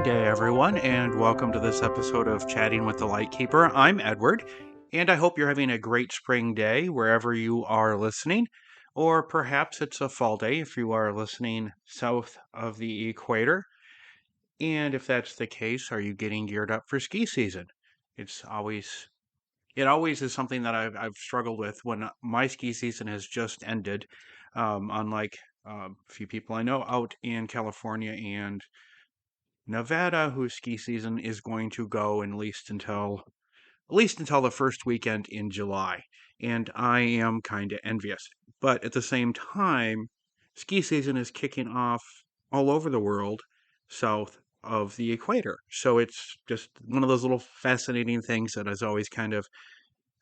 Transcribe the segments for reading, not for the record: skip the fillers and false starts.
Good day, everyone, and welcome to this episode of Chatting with the Lightkeeper. I'm Edward, and I hope you're having a great spring day wherever you are listening, or perhaps it's a fall day if you are listening south of the equator. And if that's the case, are you getting geared up for ski season? It's always it always is something that I've struggled with when my ski season has just ended. Unlike a few people I know out in California and Nevada, whose ski season is going to go at least until the first weekend in July, and I am kind of envious. But at the same time, ski season is kicking off all over the world south of the equator. So it's just one of those little fascinating things that has always kind of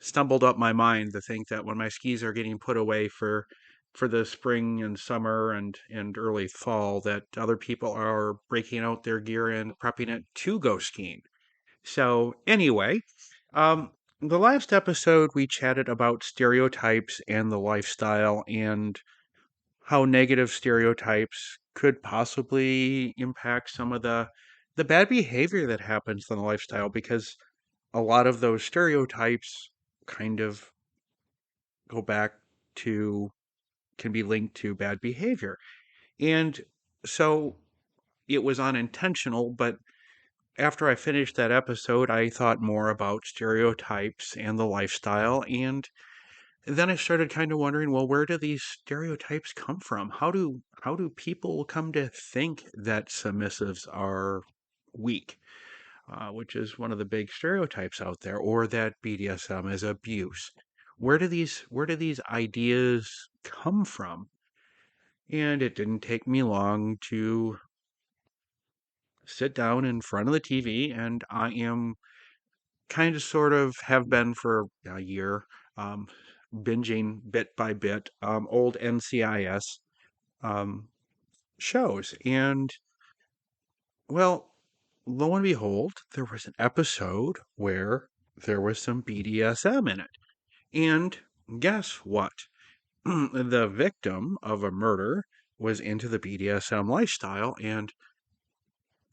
stumbled up my mind to think that when my skis are getting put away for the spring and summer and early fall, that other people are breaking out their gear and prepping it to go skiing. So anyway, um, the last episode we chatted about stereotypes and the lifestyle and how negative stereotypes could possibly impact some of the bad behavior that happens in the lifestyle because a lot of those stereotypes kind of go back to can be linked to bad behavior. And so it was unintentional, but after I finished that episode, I thought more about stereotypes and the lifestyle. And then I started kind of wondering, well, where do these stereotypes come from? How do people come to think that submissives are weak? Which is one of the big stereotypes out there, or that BDSM is abuse. Where do these ideas come from? And it didn't take me long to sit down in front of the TV, and I am kind of sort of have been for a year, um, binging bit by bit old NCIS um, shows. And well, lo and behold, there was an episode where there was some BDSM in it. And guess what? The victim of a murder was into the BDSM lifestyle, and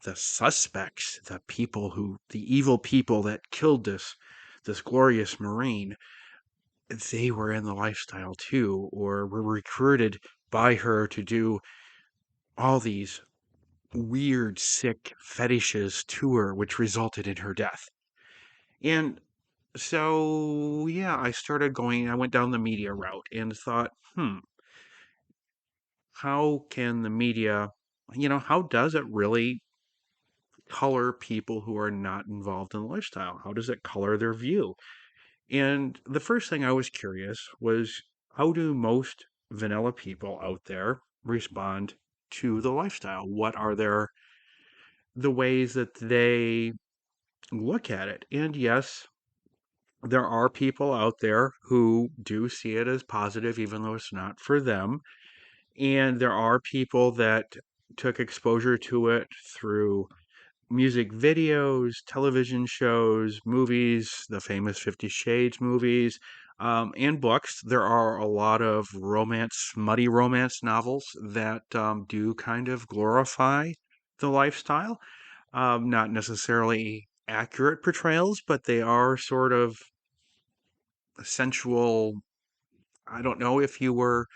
the suspects, the evil people that killed this glorious Marine, they were in the lifestyle too, or were recruited by her to do all these weird, sick fetishes to her, which resulted in her death. And so, yeah, I went down the media route and thought, how can the media, how does it really color people who are not involved in the lifestyle? How does it color their view? And the first thing I was curious was, how do most vanilla people out there respond to the lifestyle? What are the ways that they look at it? And yes, there are people out there who do see it as positive, even though it's not for them. And there are people that took exposure to it through music videos, television shows, movies, the famous 50 Shades movies, and books. There are a lot of smutty romance novels that do kind of glorify the lifestyle. Not necessarily accurate portrayals, but they are sort of sensual. I don't know, if you were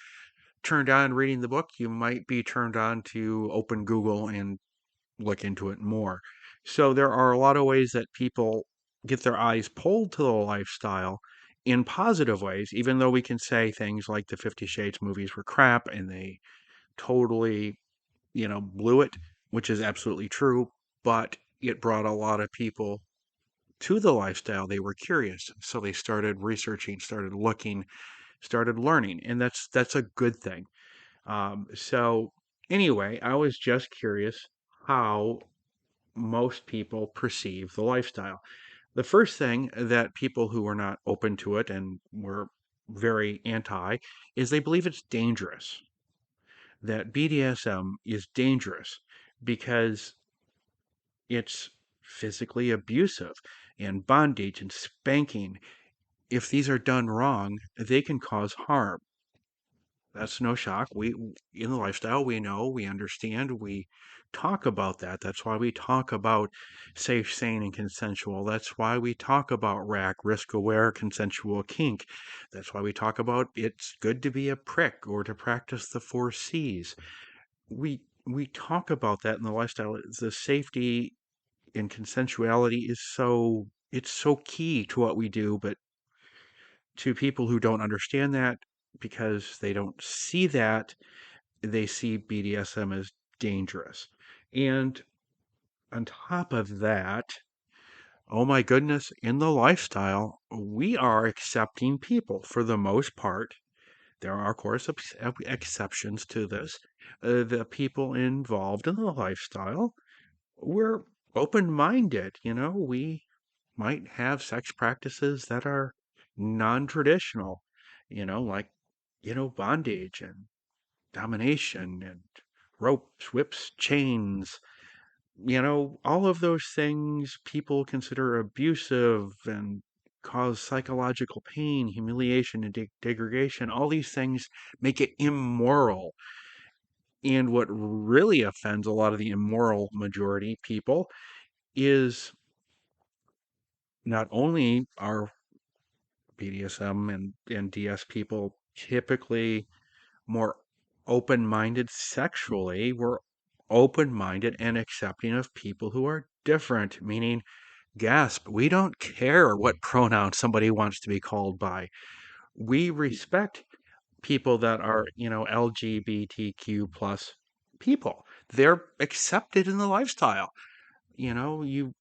turned on reading the book, you might be turned on to open Google and look into it more. So there are a lot of ways that people get their eyes pulled to the lifestyle in positive ways, even though we can say things like the 50 Shades movies were crap and they totally, blew it, which is absolutely true, but it brought a lot of people to the lifestyle. They were curious, so they started researching, started looking, started learning, and that's a good thing. So anyway, I was just curious how most people perceive the lifestyle. The first thing that people who were not open to it and were very anti is they believe it's dangerous. That BDSM is dangerous because it's physically abusive, and bondage and spanking. If these are done wrong, they can cause harm. That's no shock. We in the lifestyle, we know, we understand, we talk about that. That's why we talk about safe, sane, and consensual. That's why we talk about RAC, risk aware, consensual kink. That's why we talk about it's good to be a prick or to practice the four C's. We talk about that in the lifestyle. The safety and consensuality is it's so key to what we do, but to people who don't understand that because they don't see that, they see BDSM as dangerous. And on top of that, oh my goodness, in the lifestyle, we are accepting people for the most part. There are, of course, exceptions to this. The people involved in the lifestyle, we're open minded. We might have sex practices that are non traditional, like, bondage and domination and ropes, whips, chains, all of those things people consider abusive and cause psychological pain, humiliation, and degradation. All these things make it immoral. And what really offends a lot of the immoral majority people is not only are BDSM and DS people typically more open minded sexually, we're open minded and accepting of people who are different, meaning, gasp, we don't care what pronoun somebody wants to be called by. We respect people that are, LGBTQ plus people. They're accepted in the lifestyle. You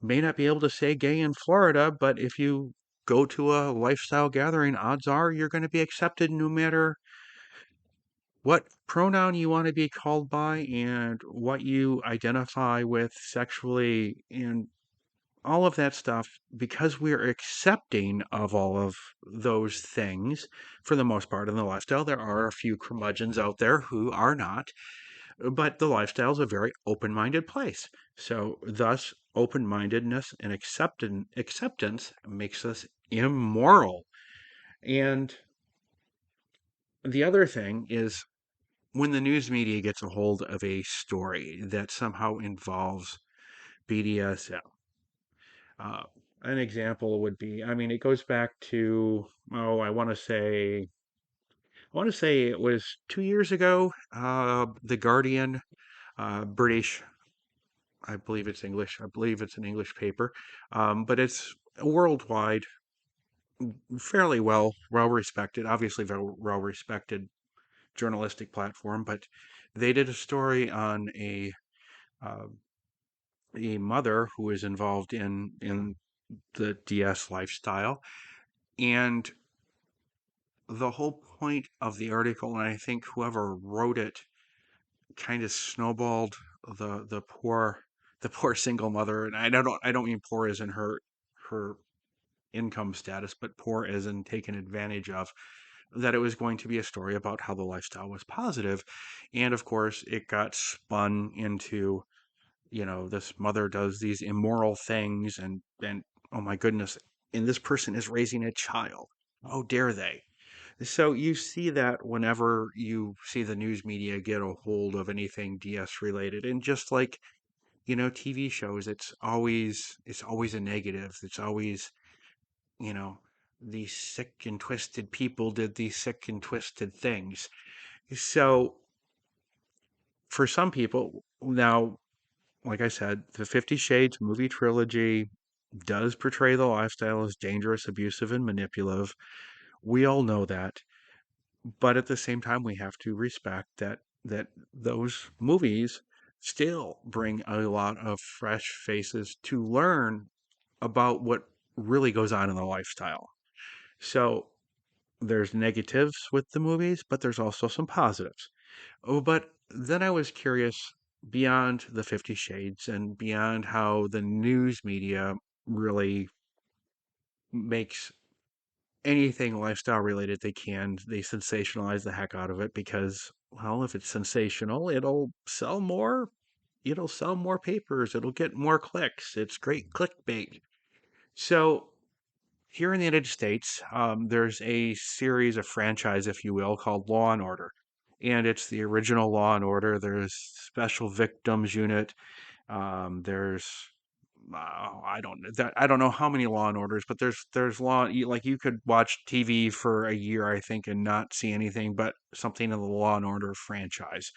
may not be able to say gay in Florida, but if you go to a lifestyle gathering, odds are you're going to be accepted no matter what pronoun you want to be called by and what you identify with sexually and all of that stuff. Because we're accepting of all of those things for the most part in the lifestyle. There are a few curmudgeons out there who are not, but the lifestyle is a very open-minded place. So thus open-mindedness and acceptance makes us immoral. And the other thing is, when the news media gets a hold of a story that somehow involves BDSM, uh, an example would be, I mean, it goes back to, oh, I want to say it was 2 years ago. The Guardian, British, I believe it's English. I believe it's an English paper, but it's a worldwide, fairly well respected, obviously very well respected journalistic platform. But they did a story on uh, a mother who is involved in the DS lifestyle, and the whole point of the article, and I think whoever wrote it kind of snowballed the poor the poor single mother. And I don't mean poor as in her income status, but poor as in taken advantage of, that it was going to be a story about how the lifestyle was positive. And of course it got spun into, this mother does these immoral things, and oh my goodness, and this person is raising a child. How dare they? So you see that whenever you see the news media get a hold of anything DS related. And just like, TV shows, it's always a negative. It's always, you know, these sick and twisted people did these sick and twisted things. So for some people now, like I said, the 50 Shades movie trilogy does portray the lifestyle as dangerous, abusive, and manipulative. We all know that. But at the same time, we have to respect that those movies still bring a lot of fresh faces to learn about what really goes on in the lifestyle. So there's negatives with the movies, but there's also some positives. Oh, but then I was curious, beyond the 50 Shades and beyond how the news media really makes anything lifestyle related they sensationalize the heck out of it because, well, if it's sensational, it'll sell more papers, it'll get more clicks. It's great clickbait. So here in the United States, there's a series, a franchise, if you will, called Law and Order. and it's the original Law and Order. There's Special Victims Unit. There's I don't know how many Law and Orders, but there's like you could watch TV for a year, I think, and not see anything but something in the Law and Order franchise.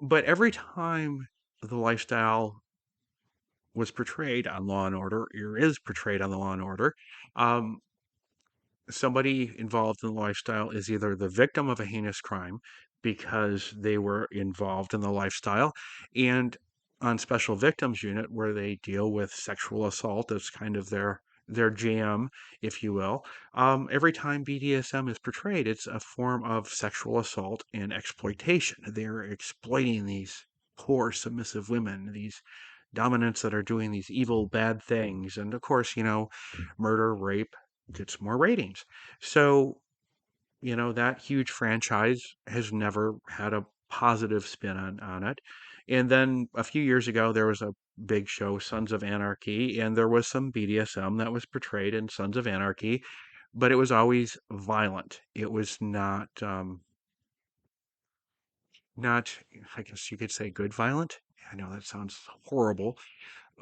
But every time the lifestyle was portrayed on Law and Order, or is portrayed on the Law and Order, um, somebody involved in the lifestyle is either the victim of a heinous crime because they were involved in the lifestyle, and on Special Victims Unit, where they deal with sexual assault, that's kind of their jam, if you will. Every time BDSM is portrayed, it's a form of sexual assault and exploitation. They're exploiting these poor submissive women, these dominants that are doing these evil, bad things. And of course, murder, rape gets more ratings. So, that huge franchise has never had a positive spin on it. And then a few years ago, there was a big show, Sons of Anarchy, and there was some BDSM that was portrayed in Sons of Anarchy, but it was always violent. It was not, I guess you could say, good violent. I know that sounds horrible,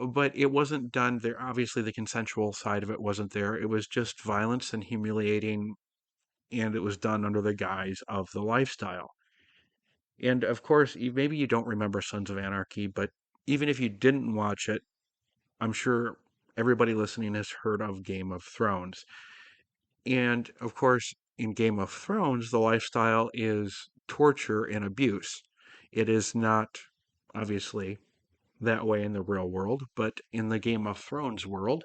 but it wasn't done there. Obviously, the consensual side of it wasn't there. It was just violence and humiliating, and it was done under the guise of the lifestyle. And of course, maybe you don't remember Sons of Anarchy, but even if you didn't watch it, I'm sure everybody listening has heard of Game of Thrones. And of course, in Game of Thrones, the lifestyle is torture and abuse. It is not, obviously, that way in the real world, but in the Game of Thrones world,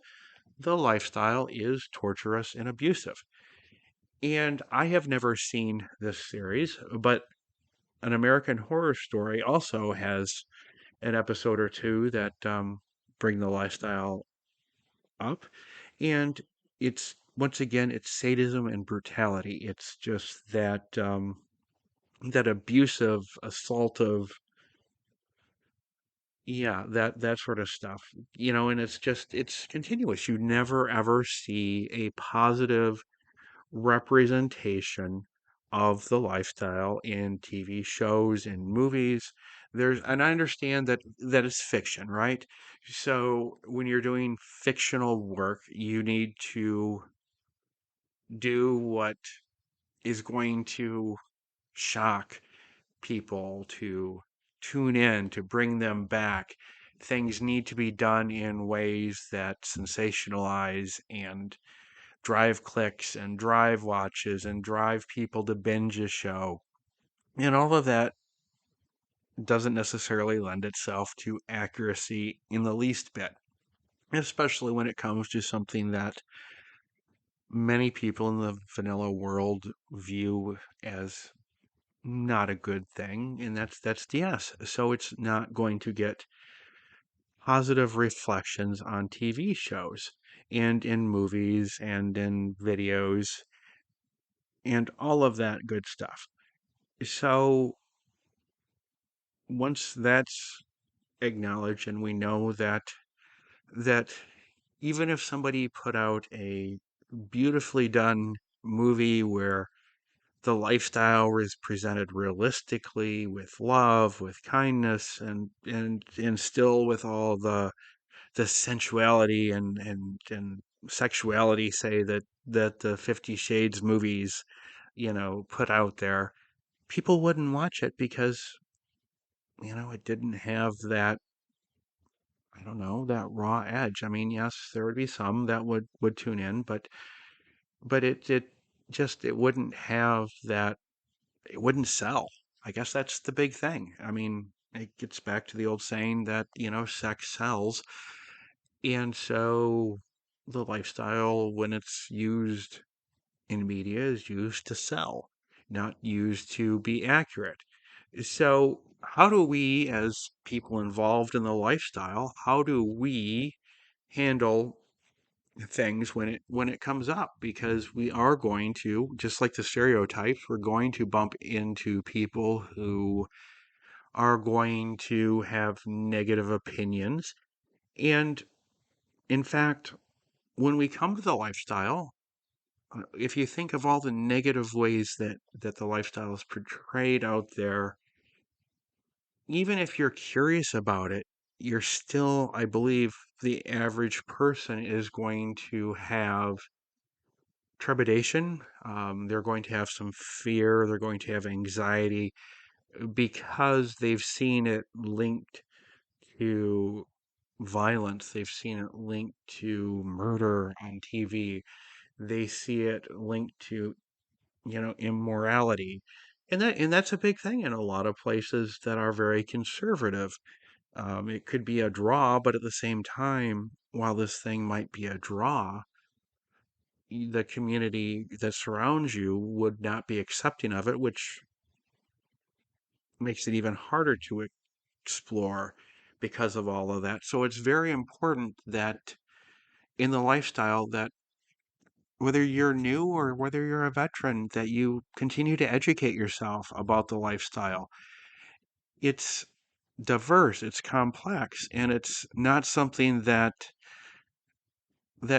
the lifestyle is torturous and abusive. And I have never seen this series, but An American Horror Story also has an episode or two that bring the lifestyle up. And it's, once again, it's sadism and brutality. It's just that abusive, assaultive, yeah, that sort of stuff. And it's continuous. You never ever see a positive representation of the lifestyle in TV shows and movies. And I understand that it's fiction, right? So when you're doing fictional work, you need to do what is going to shock people, to tune in, to bring them back. Things need to be done in ways that sensationalize and drive clicks and drive watches and drive people to binge a show. And all of that doesn't necessarily lend itself to accuracy in the least bit, especially when it comes to something that many people in the vanilla world view as not a good thing, and that's DS. So it's not going to get positive reflections on TV shows and in movies and in videos and all of that good stuff. So once that's acknowledged and we know that even if somebody put out a beautifully done movie where the lifestyle is presented realistically with love, with kindness, and still with all the sensuality and sexuality, say that the 50 Shades movies, put out there, people wouldn't watch it because it didn't have that, I don't know, that raw edge. I mean, yes, there would be some that would tune in, but it wouldn't have that, it wouldn't sell. I guess that's the big thing. I mean, it gets back to the old saying that, sex sells. And so the lifestyle, when it's used in media, is used to sell, not used to be accurate. So, how do we, as people involved in the lifestyle, how do we handle things when it comes up? Because we are going to, just like the stereotypes, we're going to bump into people who are going to have negative opinions. And in fact, when we come to the lifestyle, if you think of all the negative ways that the lifestyle is portrayed out there, even if you're curious about it, you're still, I believe, the average person is going to have trepidation. They're going to have some fear. They're going to have anxiety because they've seen it linked to violence. They've seen it linked to murder on TV. They see it linked to, immorality. And that's a big thing in a lot of places that are very conservative. It could be a draw, but at the same time, while this thing might be a draw, the community that surrounds you would not be accepting of it, which makes it even harder to explore because of all of that. So it's very important that in the lifestyle that whether you're new or whether you're a veteran, that you continue to educate yourself about the lifestyle. It's diverse, it's complex, and it's not something that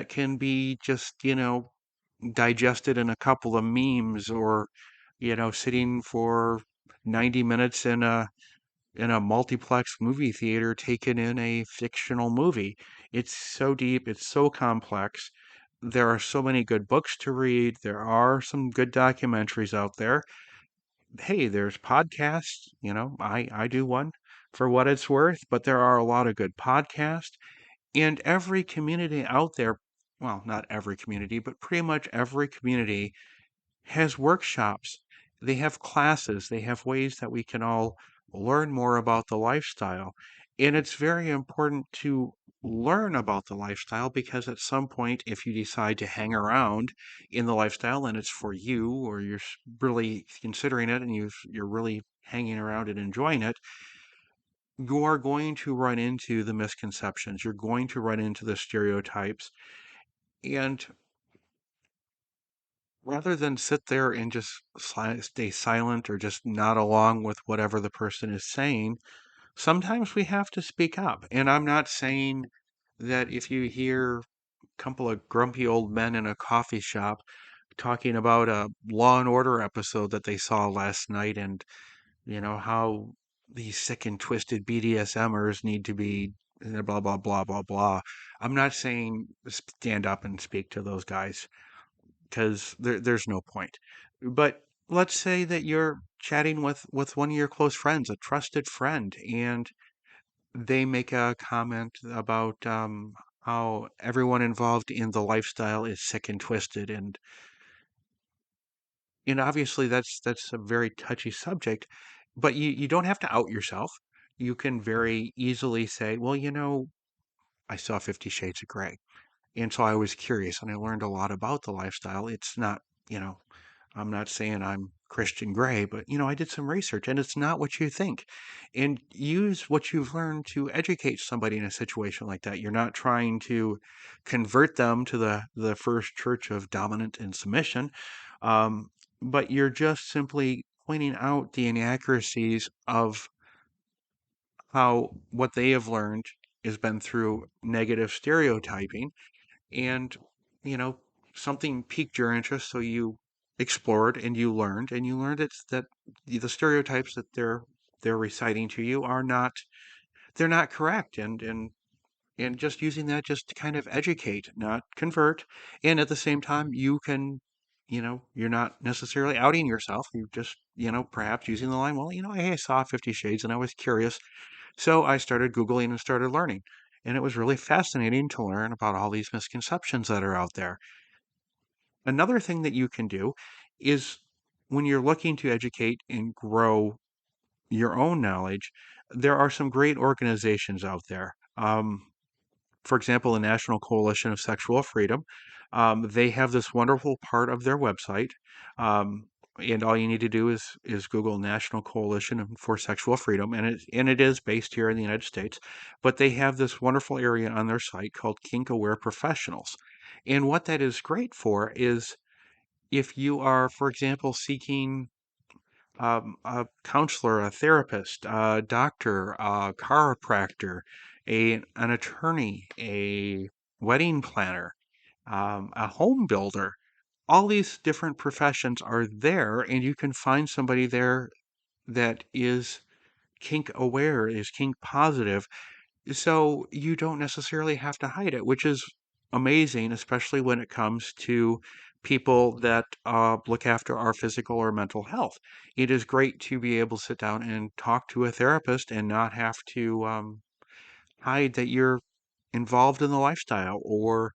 can be just, digested in a couple of memes or, sitting for 90 minutes in a multiplex movie theater taking in a fictional movie. It's so deep, it's so complex. There are so many good books to read. There are some good documentaries out there. Hey, there's podcasts, I do one for what it's worth, but there are a lot of good podcasts. And every community out there, well, not every community, but pretty much every community has workshops. They have classes. They have ways that we can all learn more about the lifestyle. And it's very important to learn about the lifestyle because at some point, if you decide to hang around in the lifestyle and it's for you or you're really considering it and you're really hanging around and enjoying it, you are going to run into the misconceptions. You're going to run into the stereotypes. And rather than sit there and just stay silent or just nod along with whatever the person is saying, sometimes we have to speak up. And I'm not saying that if you hear a couple of grumpy old men in a coffee shop talking about a Law and Order episode that they saw last night and, how these sick and twisted BDSMers need to be blah, blah, blah, blah, blah. I'm not saying stand up and speak to those guys because there's no point. But let's say that you're chatting with one of your close friends, a trusted friend, and they make a comment about how everyone involved in the lifestyle is sick and twisted, and obviously that's a very touchy subject. But you don't have to out yourself. You can very easily say, well, I saw 50 Shades of Grey. And so I was curious and I learned a lot about the lifestyle. It's not, I'm not saying I'm Christian Grey, but I did some research and it's not what you think. And use what you've learned to educate somebody in a situation like that. You're not trying to convert them to the first church of dominant and submission, um, but you're just simply pointing out the inaccuracies of how what they have learned has been through negative stereotyping and you know something piqued your interest so you explored and you learned that the stereotypes that they're reciting to you are not they're not correct and just using that just to kind of educate not convert and at the same time you can you're not necessarily outing yourself you just perhaps using the line well hey, I saw 50 Shades and I was curious so I started Googling and started learning. And it was really fascinating to learn about all these misconceptions that are out there. Another thing that you can do is when you're looking to educate and grow your own knowledge, there are some great organizations out there. For example, the National Coalition of Sexual Freedom. They have this wonderful part of their website. Um, and all you need to do is Google National Coalition for Sexual Freedom, and it is based here in the United States. But they have this wonderful area on their site called Kink Aware Professionals. And what that is great for is if you are, for example, seeking a counselor, a therapist, a doctor, a chiropractor, an attorney, a wedding planner, a home builder. all these different professions are there, and you can find somebody there that is kink aware, is kink positive. So you don't necessarily have to hide it, which is amazing, especially when it comes to people that look after our physical or mental health. It is great to be able to sit down and talk to a therapist and not have to hide that you're involved in the lifestyle or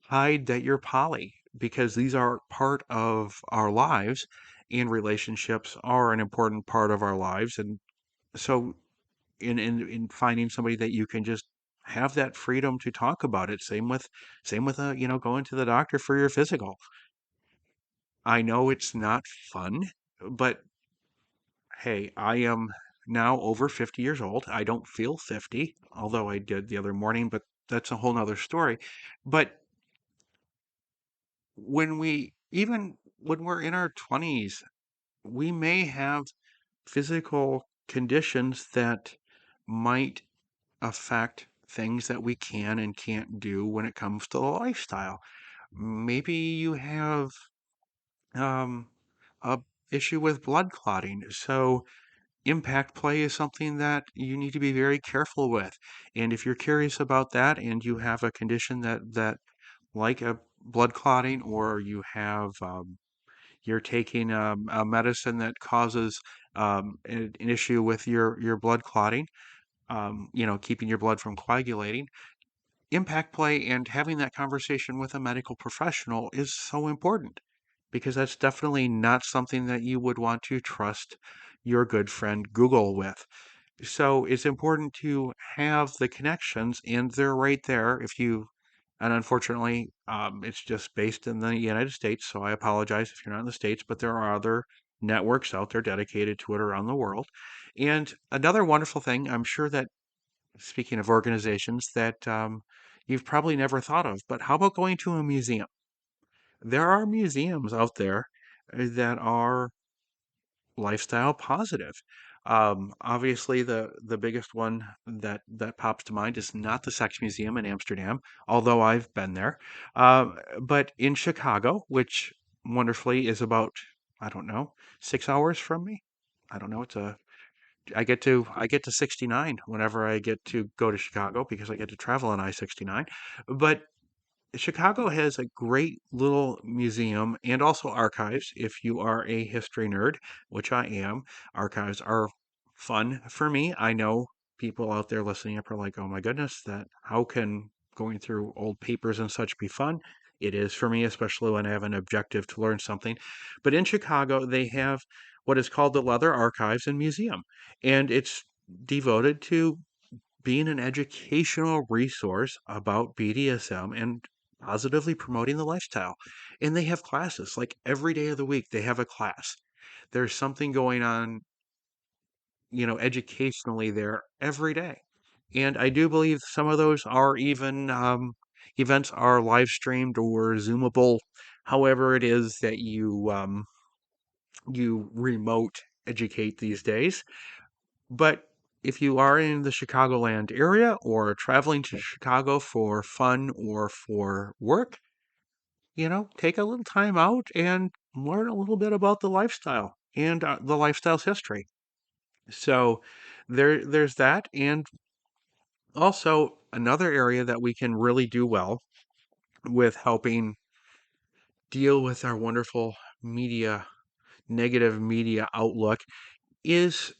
hide that you're poly, because these are part of our lives and relationships are an important part of our lives. And so in finding somebody that you can just have that freedom to talk about it. Same with going to the doctor for your physical. I know it's not fun, but hey, I am now over 50 years old. I don't feel 50, although I did the other morning, but that's a whole nother story. But even when we're in our 20s, we may have physical conditions that might affect things that we can and can't do when it comes to the lifestyle. Maybe you have um, a issue with blood clotting, so impact play is something that you need to be very careful with. And if you're curious about that and you have a condition that like a blood clotting, or you're taking a medicine that causes an issue with your blood clotting, keeping your blood from coagulating, impact play and having that conversation with a medical professional is so important, because that's definitely not something that you would want to trust your good friend Google with. So it's important to have the connections, and they're right there. And unfortunately, it's just based in the United States, so I apologize if you're not in the States, but there are other networks out there dedicated to it around the world. And another wonderful thing, I'm sure that, speaking of organizations that you've probably never thought of, but how about going to a museum? There are museums out there that are lifestyle positive. Obviously, the biggest one that pops to mind is not the Sex Museum in Amsterdam, although I've been there, but in Chicago, which wonderfully is about, I don't know, 6 hours from me. I don't know. I get to 69 whenever I get to go to Chicago, because I get to travel on I-69. But Chicago has a great little museum and also archives. If you are a history nerd, which I am, archives are fun for me. I know people out there listening up are like, oh my goodness, that how can going through old papers and such be fun? It is for me, especially when I have an objective to learn something. But in Chicago, they have what is called the Leather Archives and Museum, and it's devoted to being an educational resource about BDSM and positively promoting the lifestyle. And they have classes like every day of the week, they have a class. There's something going on, educationally there every day. And I do believe some of those are even events are live streamed or Zoomable, however it is that you remote educate these days. But if you are in the Chicagoland area or traveling to Chicago for fun or for work, take a little time out and learn a little bit about the lifestyle and the lifestyle's history. So there's that. And also another area that we can really do well with helping deal with our wonderful media, negative media outlook, is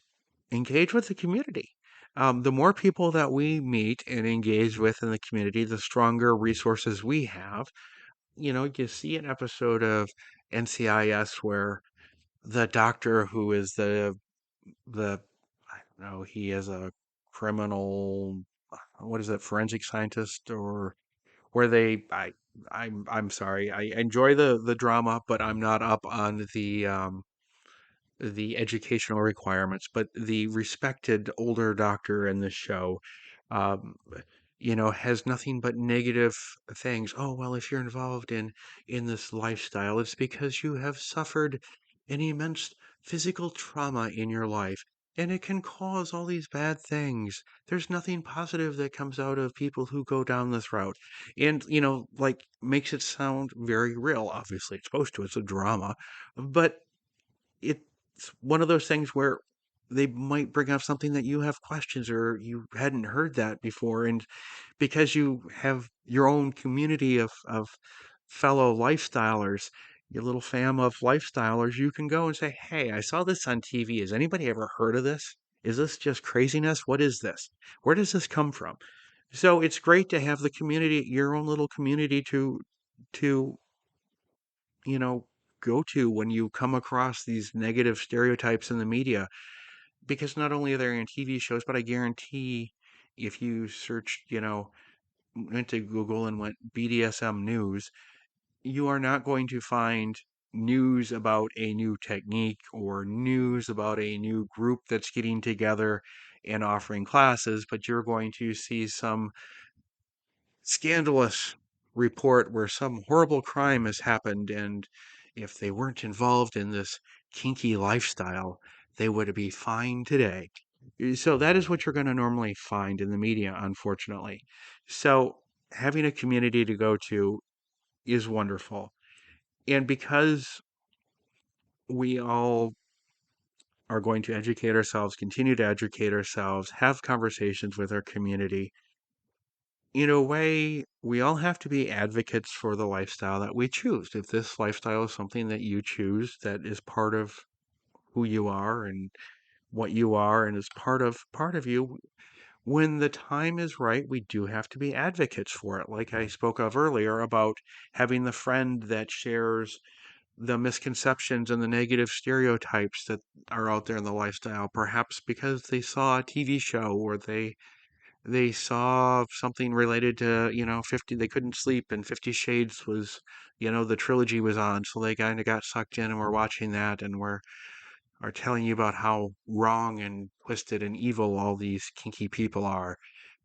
engage with the community. The more people that we meet and engage with in the community, the stronger resources we have. You see an episode of NCIS where the doctor who is the I don't know, he is a criminal, what is it, forensic scientist, or where I'm sorry, I enjoy the drama, but I'm not up on the educational requirements. But the respected older doctor in the show, um, has nothing but negative things. Oh, well, if you're involved in this lifestyle, it's because you have suffered an immense physical trauma in your life. and it can cause all these bad things. There's nothing positive that comes out of people who go down this route. And, like makes it sound very real. Obviously, it's supposed to, it's a drama. But it's one of those things where they might bring up something that you have questions or you hadn't heard that before. And because you have your own community of fellow lifestylers, your little fam of lifestylers, you can go and say, "Hey, I saw this on TV. Has anybody ever heard of this? Is this just craziness? What is this? Where does this come from?" So it's great to have the community, your own little community to, you know, go to when you come across these negative stereotypes in the media. Because not only are they on TV shows, but I guarantee if you searched, went to Google and went BDSM news, you are not going to find news about a new technique or news about a new group that's getting together and offering classes, but you're going to see some scandalous report where some horrible crime has happened, and if they weren't involved in this kinky lifestyle, they would be fine today. So that is what you're going to normally find in the media, unfortunately. So having a community to go to is wonderful. And because we all are going to educate ourselves, continue to educate ourselves, have conversations with our community, in a way, we all have to be advocates for the lifestyle that we choose. If this lifestyle is something that you choose, that is part of who you are and what you are and is part of you, when the time is right, we do have to be advocates for it. Like I spoke of earlier about having the friend that shares the misconceptions and the negative stereotypes that are out there in the lifestyle, perhaps because they saw a TV show or they saw something related to, 50, they couldn't sleep and 50 Shades was, the trilogy was on, so they kind of got sucked in and were watching that and were are telling you about how wrong and twisted and evil all these kinky people are.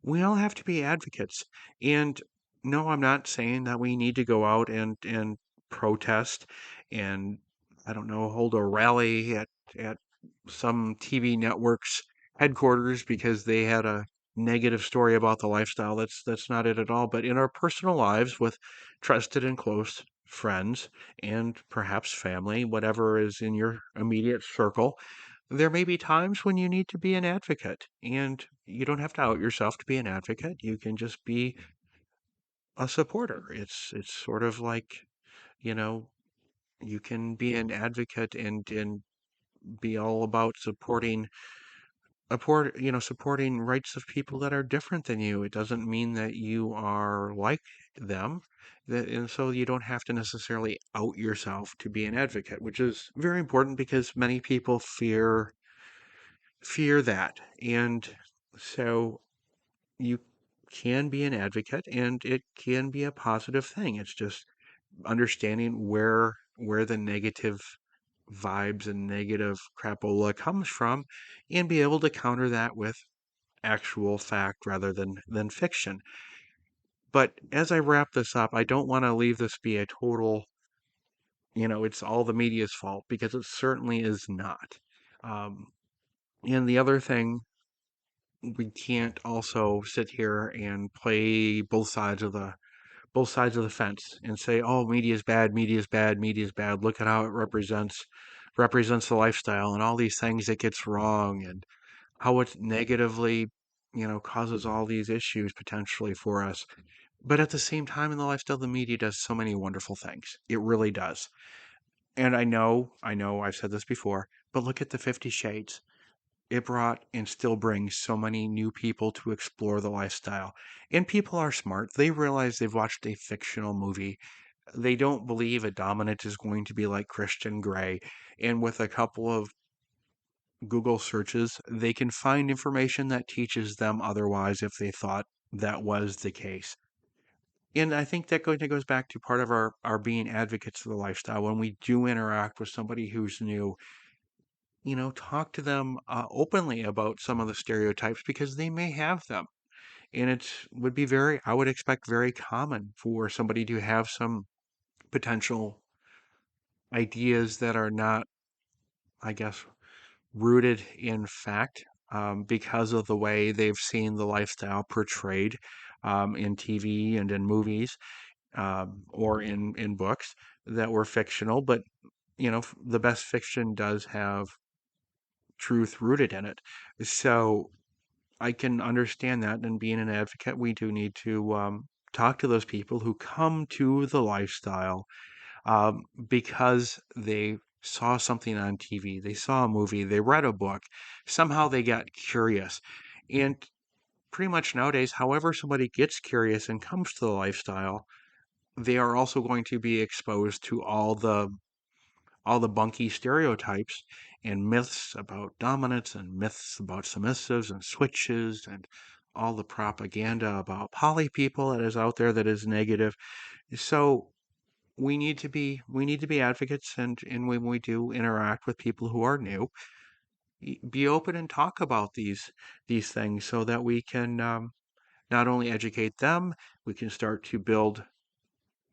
We all have to be advocates. And no, I'm not saying that we need to go out and protest and I don't know, hold a rally at some TV network's headquarters because they had a negative story about the lifestyle. That's not it at all. But in our personal lives with trusted and close friends and perhaps family, whatever is in your immediate circle, there may be times when you need to be an advocate. And you don't have to out yourself to be an advocate. You can just be a supporter. It's sort of like, you know, you can be an advocate and be all about supporting rights of people that are different than you. It doesn't mean that you are like them. And so you don't have to necessarily out yourself to be an advocate, which is very important because many people fear that. And so you can be an advocate and it can be a positive thing. It's just understanding where the negative vibes and negative crapola comes from and be able to counter that with actual fact rather than fiction. But as I wrap this up, I don't want to leave this be a total, it's all the media's fault because it certainly is not. Um, and the other thing, we can't also sit here and play both sides of the fence and say, "Oh, media is bad, media is bad, media is bad. Look at how it represents the lifestyle and all these things it gets wrong and how it negatively, causes all these issues potentially for us." But at the same time, in the lifestyle, the media does so many wonderful things. It really does. And I know, I've said this before, but look at the 50 Shades. It brought and still brings so many new people to explore the lifestyle. And people are smart. They realize they've watched a fictional movie. They don't believe a dominant is going to be like Christian Grey. And with a couple of Google searches, they can find information that teaches them otherwise if they thought that was the case. And I think that goes back to part of our being advocates of the lifestyle. When we do interact with somebody who's new, talk to them openly about some of the stereotypes because they may have them. And it would be I would expect very common for somebody to have some potential ideas that are not, I guess, rooted in fact, because of the way they've seen the lifestyle portrayed in TV and in movies, or in books that were fictional. But the best fiction does have truth rooted in it. So I can understand that. And being an advocate, we do need to talk to those people who come to the lifestyle because they saw something on TV, they saw a movie, they read a book, somehow they got curious. And pretty much nowadays, however somebody gets curious and comes to the lifestyle, they are also going to be exposed to all the bunky stereotypes and myths about dominance and myths about submissives and switches and all the propaganda about poly people that is out there that is negative. So we need to be advocates, and when we do interact with people who are new, be open and talk about these things so that we can not only educate them, we can start to build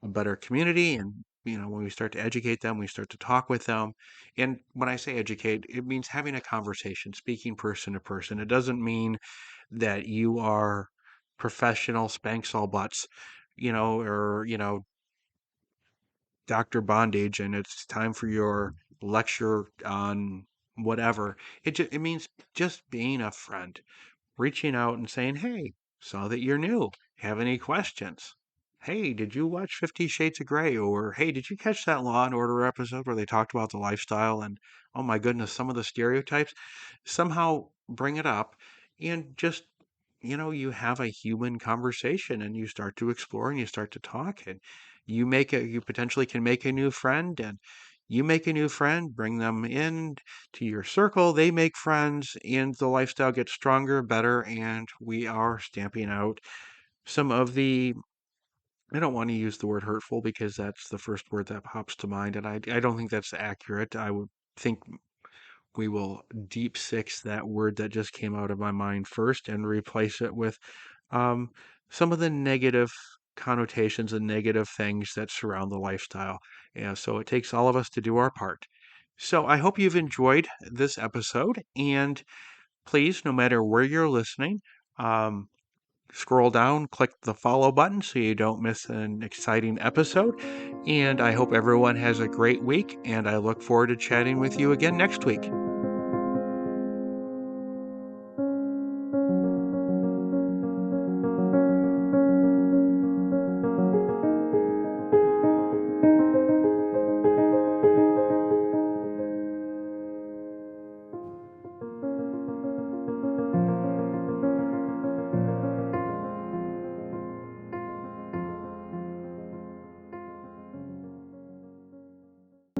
a better community. And when we start to educate them, we start to talk with them. And when I say educate, it means having a conversation, speaking person to person. It doesn't mean that you are professional spanks all butts, or Dr. Bondage, and it's time for your lecture on whatever. It means just being a friend, reaching out and saying, "Hey, saw that you're new. Have any questions? Hey, did you watch 50 Shades of Grey?" Or, "Hey, did you catch that Law and Order episode where they talked about the lifestyle and oh my goodness, some of the stereotypes?" Somehow bring it up and just you have a human conversation and you start to explore and you start to talk, and you potentially can make a new friend, and you make a new friend, bring them in to your circle, they make friends, and the lifestyle gets stronger, better, and we are stamping out some of the, I don't want to use the word hurtful because that's the first word that pops to mind, and I don't think that's accurate. I would think we will deep six that word that just came out of my mind first and replace it with um, some of the negative connotations and negative things that surround the lifestyle. Yeah, so it takes all of us to do our part. So I hope you've enjoyed this episode, and please, no matter where you're listening, um, scroll down, click the follow button so you don't miss an exciting episode. And I hope everyone has a great week, and I look forward to chatting with you again next week.